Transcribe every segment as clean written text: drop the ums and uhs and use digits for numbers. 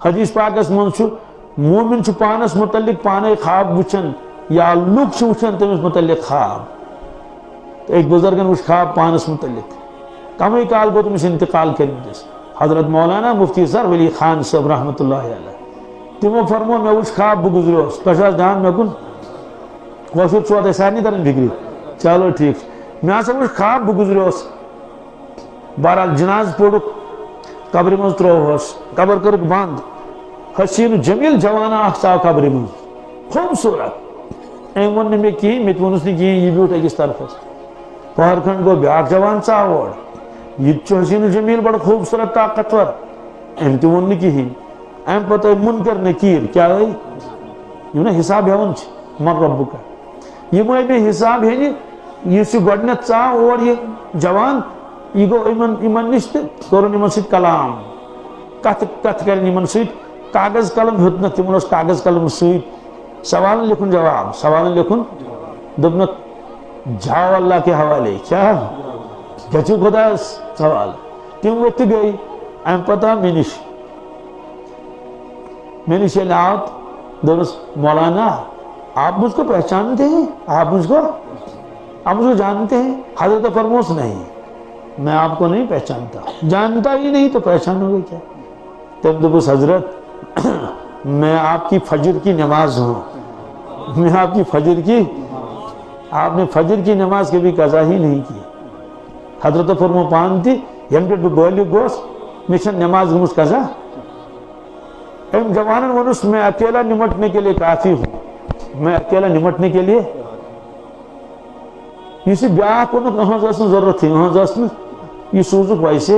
حدیث پاکس منچ مومن پانس متعلق پانے خواب وچن یا لوگ وچن تمس متعلق خواب ایک بزرگن وچ خواب پانس متعلق کمی کال گو تمس انتقال کرمتس حضرت مولانا مفتی سر ولی خان صاحب رحمۃ اللہ علیہ تمو فرمو میں وچ خواب بہ گزریوس تہ دھیان مے کن کشر چھو سارے تران فکری چلو ٹھیک میں ہسا وچ خواب بہ گزریوس بہرحال جناز پوڑک قبر مز تروہس قبر کرک بند حسین جمیل جوانا اخ آو قبر مز خوبصورت ام ون مے کہین مے ونس نا کہین یہ بیوٹ اکس طرفس پہر کھنڈ گو بیاکھ جوان ژاو اور یہ حسین جمیل بڑا خوبصورت طاقتور ام تہ ون کہین ام پتہ منکر نکیر کیا یم نا حساب ہیون من ربک یم مے حساب ہینہ یہ گۄڈنیتھ ژاو اور یہ جوان یہ گو امن نش کورن امن ست کلام کت کرن امن ست کاغذ قلم ہیوت نا تمن اس کاغذ قلم ست سوال لکھن جواب سوال لکھن دپنک جاؤ اللہ کے حوالے کیا گچو خدا سوال تم وت گئی ام پتہ مے نش یل آو دس مولانا آپ مجھ کو پہچانتے ہیں آپ مجھ کو جانتے ہیں حضرت فرموس نہیں میں آپ کو نہیں پہچانتا جانتا ہی نہیں تو پہچانو گے کیا تم دبس حضرت میں آپ کی فجر کی نماز ہوں میں آپ کی فجر کی آپ نے فجر کی نماز کبھی قضا ہی نہیں کی حضرت فرمو پانتی یم پہ گولی گوس مشن نماز گمس قضا ام جوانن ونس میں اکیلا نمٹنے کے لیے کافی ہوں میں اکیلا نمٹنے کے لیے یہ بیاہ کو ضرورت تھی یہ سوزک ویسے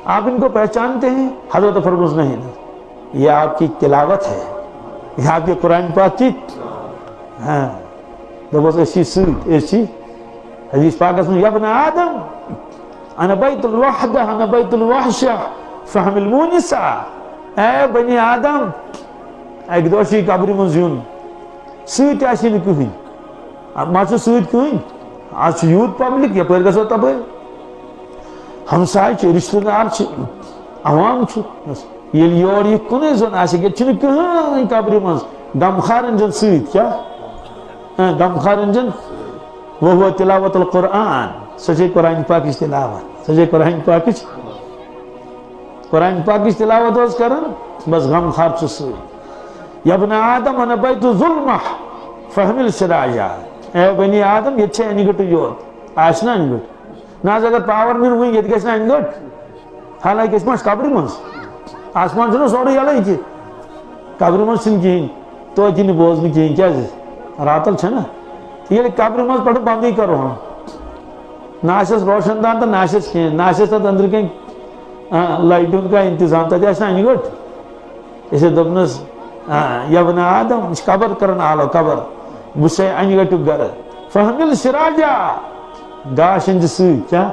آپ ان کو پہچانتے ہیں حضرت فرموس نہیں یہ آپ کی تلاوت ہے یہ آپ کے قرآن پاک کی ہاں دبس اسی سوت اسی حدیث پاک اسم یابن آدم انا بیت الوحدہ انا بیت الوحشہ فحمل مونسا اے بنی آدم ایک دوشی قبری منزیون سوت آشی نکوہی اب ماچو سوت کیوں آج یوت پبلک یا پیر گسو تب ہمسائے چھ رشتہ دار چھ عوام چھ یل یور یہ کنے زن آسے کہ چھنے کہیں قبری منز غمخار انجن سوت کیا غمخار انجن وہ تلاوت القرآن سچے قرآن پاکش تلاوت سچے قرآن پاکش تلاوت ہوز کرن بس غمخار چھ سوت یا ابن آدم انا بیت ظلمہ فحمل سراجہ اے بنی آدم یہ چھے انگٹ یوت آشنا انگٹ ناز اگر پاور من ہوئی یہ کسنا انگٹ حالانکہ اس ماش قبر منز آسمان چھنا سوڑی علی کی قبر منز چھن کہیں تو اچھنی بوزنی کہیں کیا جیسے راتل چھنا یہ قبر منز پڑھو بندی کرو ہم ناشس روشن دان تا ناشس کہیں ناشس تا اندر کہیں لائٹوں کا انتظام تا جیسنا انگٹ اسے دبنس یا ابن آدم اس قبر کرن آلو قبر بسے انگٹو گر فحمل سراجہ گاش انج سوئی کیا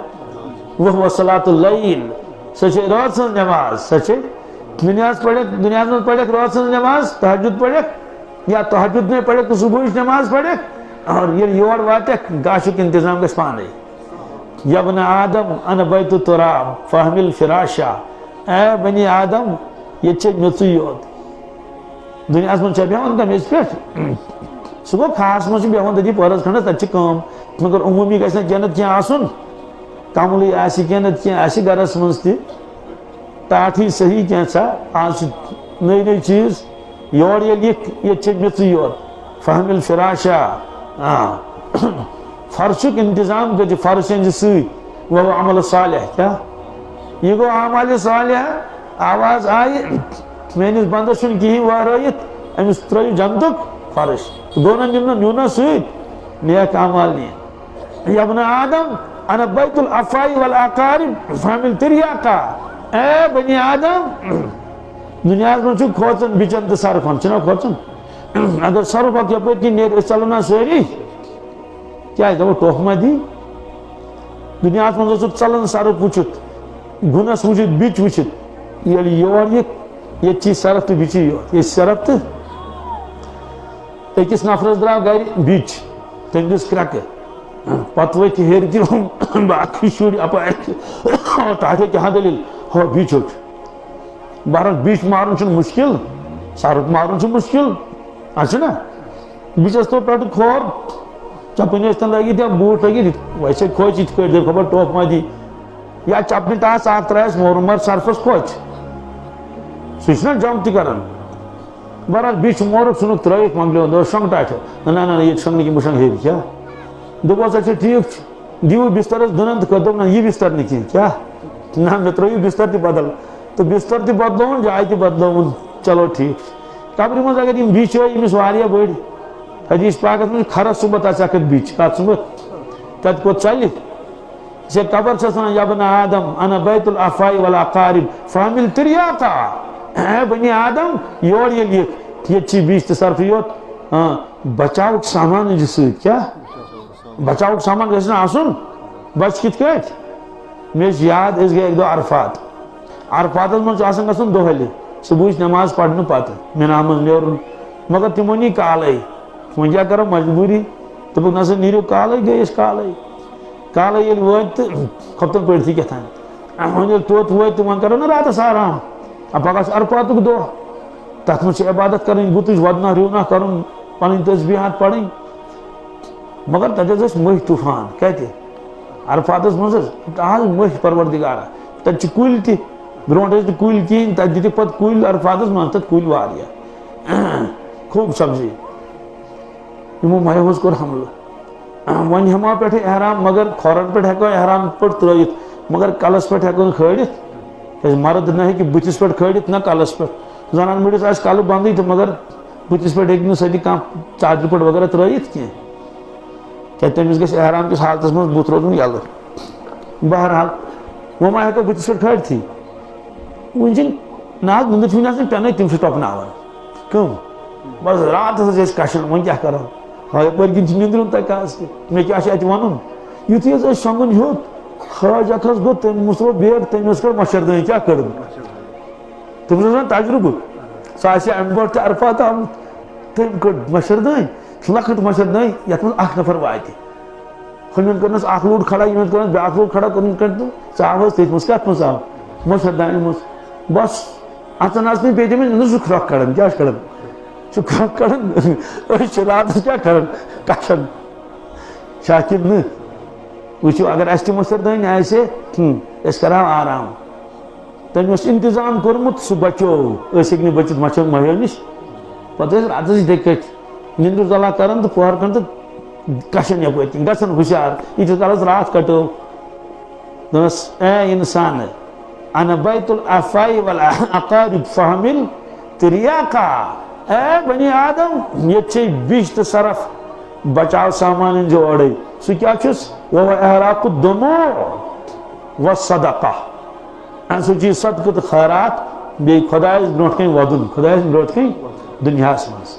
وہ صلاة اللیل سچے رات سن نماز سچے دنیا میں پڑھے رات سن نماز تحجد پڑھے یا تحجد میں پڑھے تو صبح نماز پڑھے اور یہ یور واتے گاشو کے انتظام کے سپانے یا ابن آدم انا بیت تراب فحمل فراشا اے بنی آدم یہ چھے میتویوت دنیا میں چھے بیان کا میز پیٹ سو خاص مجھے بیان دی پورس کھنڈ تچ کام مگر عمومی گژھِ نہٕ جنت کینٛہہ آسُن کملٕے آسہِ کینٛہہ نتہٕ کینٛہہ آسہِ گرس منٛز تہِ ٹاٹھٕے صحیح کینٛژھا آز چھِ نٔے نٔے چیٖز یور ییٚلہِ ییٚتہِ چھِ میٚژٕے یوت فحمل فراشا فرشُک انتظام کٔرِتھ فرش أنزِ سۭتۍ وَهُوَ عمل صالح کیٛاہ یہِ گوٚو اعمالِ صالح آواز آیہِ میٲنِس بندس چھُنہٕ کِہیٖنۍ وارٲیِتھ أمِس ترٲیِو جنتُک فرش گوٚو نہٕ نِمنہٕ نیوٗنا سۭتۍ نیک اعمال نِن یا ابن آدم انا بیت الافائی والاقارب فحمل تریاقا اے بنی آدم دنیا میں چھو کھوچن بچن تو سرفن چھنا کھوچن اگر سرف اک یپر کی نیت چلنا سوری کیا ہے وہ ٹوکما دی دنیا میں چھو چلن سرف وچت گناس وچت بچ وچت یہ چیز سرف تو بچی یہ سرف تو ایکس نفرس دراو گھر بچ تم دس کرکہ پتہ ورتھ ہیر کن باقی شر اپر ٹاٹے کیا دلیل ہو بیچ بہرحال بیچ مارن مشکل سرک مارن مشکل اچھا بچس تو پہ کھور چپن تن لگت یا بوٹ لگت ویسے کھوچ ات پہ خبر ٹوپ ما دی یا چپنہ ٹاس اخ ترائس مور سرفس کھوچ سہ جمپ تہ کران بہرحال بیچ مورک ثنک ترائت منگلیو دو شنگ ٹاٹ نا یہ شنگ کی مشنگ ہے کیا دس اچھا ٹھیک دیو بسترس دنن تو دن یہ بستر نہیں کی کیا نا مے ترو بستر تہ بدل تو بستر تہ بدلون جائے تہ بدلون چلو ٹھیک قبر مز اگر یم بیچ امس واریاہ بڑ حدیث پاکس من کھرس صبح تک بیچ کت صبح تت کوت چلہ سے قبر یا بن آدم انا بیت الافاء والاقارب فحمل تریاقا اے بنی آدم یور یہ لکھ یہ بیچ تو صرف یوت بچاؤ سامان جس کیا بچاؤ سامان گھس آسن بچ کت کٹ مے یاد اس گئے ایک دو عرفات من گھن دہلی صبح نماز پڑھنے پتہ مے نام نیرن مگر تمو نی کالے وۄنۍ کیٛاہ کرو مجبوری دوٚپُکھ نسا نیٖرِو کالے گٔے أسۍ کالے ییٚلہِ وٲتۍ تہٕ کھۄفتن پٔرۍتھٕے کیٛاہ تام وۄنۍ ییٚلہِ توٚت وٲتۍ تہٕ وۄنۍ کرو نا راتس آرام پگاہ چھُ عرفاتُک دۄہ تتھ منٛز چھِ عبادت کرٕنۍ گُتٕج ودنا ریونا کرُن پنٕنۍ تسبیحات پڑھٕنۍ مگر تتہِ حظ ٲسۍ مٔہۍ طوٗفان کتہِ عرفاتس منٛز حظ آز مٔہۍ پروردگارا تتہِ چھِ کُلۍ تہِ برونٛٹھ ٲسۍ نہٕ کُلۍ کِہیٖنۍ تتہِ دِتِکھ پتہٕ کُلۍ عرفاتس منٛز تتہِ کُلۍ واریاہ خوٗب سبزی یمو مہیو حظ کوٚر حملہٕ وۄنۍ ہٮ۪مہو پٮ۪ٹھٕ احرام مگر کھۄرن پٮ۪ٹھ ہٮ۪کو احرام پٲٹھۍ ترٲیِتھ مگر کلس پٮ۪ٹھ ہٮ۪کو نہٕ کھٲلِتھ کیٛازِ مرد نہ ہیٚکہِ بٕتھِس پٮ۪ٹھ کھٲلِتھ نہ کلس پٮ۪ٹھ زنان مٔڈِس آسہِ کلہٕ بنٛدٕے تہٕ مگر بٕتھِس پٮ۪ٹھ ہیٚکہِ نہٕ سۄ تہِ کانٛہہ ژادرِ پٮ۪ٹھ وغیرہ ترٲیِتھ کینٛہہ کیٛازِ تٔمِس گژھِ احرام کِس حالتس منٛز بُتھ روزُن یَلہٕ بہرحال وۄنۍ ما ہٮ۪کو بٕتھِس پٮ۪ٹھ کھٲلتھٕے وۄنۍ چھِنہٕ نہ حظ نندٕر چھِ وٕنہِ آسان پٮ۪نٕے تِم چھِ ٹۄپناوان کٕم بس راتس حظ ٲسۍ کشان وۄنۍ کیٛاہ کرو یپٲرۍ کِنۍ چھِ نیندرُن تَکاز تہِ مےٚ کیٛاہ چھُ اَتہِ وَنُن یُتھُے حظ أسۍ شۄنٛگُن ہیوٚت حٲج اکھ حظ گوٚو تٔمۍ مُژروو بیگ تٔمۍ حظ کٔڑ مَچھردٲنۍ کیٛاہ کٔڑٕن تٔمِس اوس آسان تجرُبہٕ سُہ آسہِ ہا اَمہِ برونٛٹھ تہِ عرفات آمُت تٔمۍ کٔڑ مَچھردٲنۍ لۄکٕٹ مَچھردٲنۍ یَتھ منٛز اکھ نفر واتہِ ہُمٮ۪ن کٔرنَس اکھ لوٗڈ کھڑا یِمن کٔرنَس بیٛاکھ لوٗڈ کھڑا کوٚرُن کٔڑ تہٕ ژٕ آو حظ تٔتھۍ منٛز کَتھ منٛز آو مَچھردانہِ منٛز بس اَژان اَژنٕے پیٚیہِ تٔمِس نہ سُہ کھرٛکھ کڑان کیٛاہ چھُ کڑان سُہ کھرٛکھ کڑان أسۍ چھِ راتس کیٛاہ کران کشان چھا کِنہٕ نہٕ وٕچھِو اگر اَسہِ تہِ مَچھردٲنۍ آسہِ أسۍ کرہاو آرام تٔمۍ اوس انتظام کوٚرمُت سُہ بچو أسۍ ہیٚکۍ نہٕ بٔچِتھ مَہیو نِش پتہٕ ٲسۍ راتس یِتھٕے کٔٹھۍ نِندٕر ژَلان کران تہٕ پۄہر کھنٛڈ تہٕ کشان یپٲرۍ کِنۍ گژھان ہُشیار ییٖتِس کالس راتھ کٹو دوٚپمس اے انسان انا بیت الافاء والاقارب فحمل تریاقا اے بنی آدم یہ چھے بیچ تہٕ صرف بچاو سامان جو اڑے سُہ کیٛاہ چھُس وهو احراق الدموع والصدقہ سُہ چیٖز صدقہٕ تہٕ خٲرات بیٚیہِ خۄدایس برونٛٹھ کَنۍ وَدُن خۄدایس برونٛٹھ کَنۍ دُنیاہس منٛز